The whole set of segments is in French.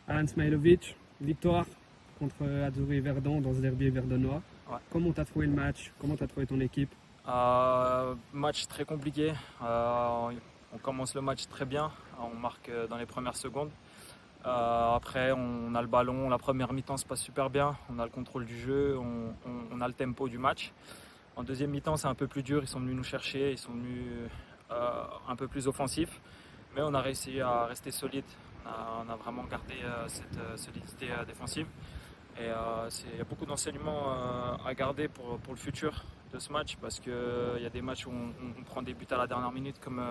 Alan Smailovic, victoire contre Azzurri Verdon dans ce derby verdonnois. Ouais. Comment tu as trouvé le match? Comment tu as trouvé ton équipe? Match très compliqué. On commence le match très bien. On marque dans les premières secondes. Après, on a le ballon. La première mi-temps se passe super bien. On a le contrôle du jeu. On a le tempo du match. En deuxième mi-temps, c'est un peu plus dur. Ils sont venus nous chercher. Ils sont venus un peu plus offensifs. Mais on a réussi à rester solide. On a vraiment gardé cette solidité défensive. Et il y a beaucoup d'enseignements à garder pour le futur de ce match parce qu'il y a des matchs où on prend des buts à la dernière minute comme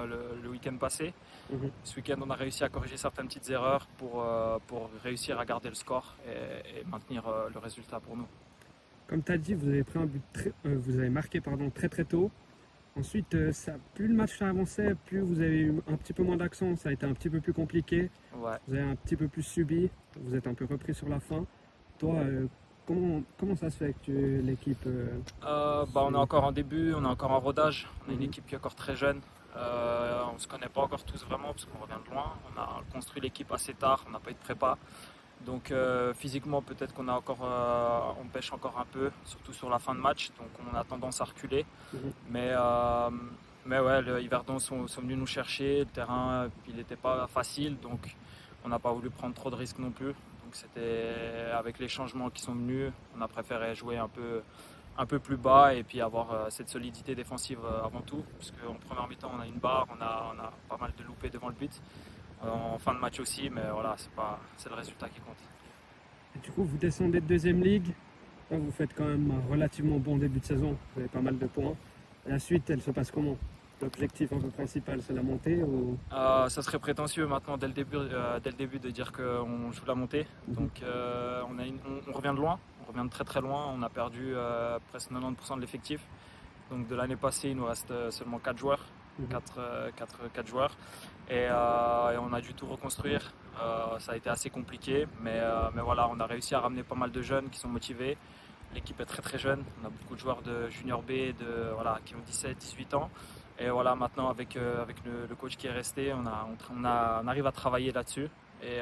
le week-end passé. Mhm. Ce week-end, on a réussi à corriger certaines petites erreurs pour réussir à garder le score et maintenir le résultat pour nous. Comme tu as dit, vous avez pris un but vous avez marqué très très tôt. Ensuite, plus le match avançait, plus vous avez eu un petit peu moins d'action, ça a été un petit peu plus compliqué. Ouais. Vous avez un petit peu plus subi, vous êtes un peu repris sur la fin. Toi, comment ça se fait que l'équipe. On est encore en début, on est encore en rodage. On a une Mhm. équipe qui est encore très jeune. On ne se connaît pas encore tous vraiment parce qu'on revient de loin. On a construit l'équipe assez tard, on n'a pas eu de prépa. Donc physiquement peut-être on pêche encore un peu, surtout sur la fin de match, donc on a tendance à reculer. Mhm. Mais, euh, mais ouais, le Yverdon sont venus nous chercher, le terrain il n'était pas facile, donc on n'a pas voulu prendre trop de risques non plus. Donc c'était avec les changements qui sont venus, on a préféré jouer un peu plus bas et puis avoir cette solidité défensive avant tout, parce qu'en première mi-temps on a une barre, on a pas mal de loupés devant le but. En fin de match aussi, mais voilà, c'est le résultat qui compte. Et du coup, vous descendez de deuxième ligue. Là, vous faites quand même un relativement bon début de saison. Vous avez pas mal de points. La suite, elle se passe comment? L'objectif un peu principal, c'est la montée ou... Ça serait prétentieux maintenant dès le début de dire qu'on joue la montée. Donc on revient de loin, on revient de très très loin. On a perdu presque 90% de l'effectif. Donc de l'année passée, il nous reste seulement 4 joueurs. Mhm. 4 joueurs. Et on a dû tout reconstruire. Ça a été assez compliqué, mais voilà, on a réussi à ramener pas mal de jeunes qui sont motivés. L'équipe est très très jeune. On a beaucoup de joueurs de junior B qui ont 17-18 ans. Et voilà, maintenant avec le coach qui est resté, on arrive à travailler là-dessus. Et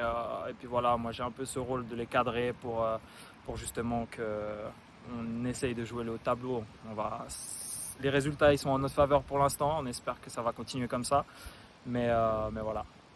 puis voilà, moi j'ai un peu ce rôle de les cadrer pour justement qu'on essaye de jouer le haut de tableau. Les résultats ils sont en notre faveur pour l'instant. On espère que ça va continuer comme ça. Mais voilà.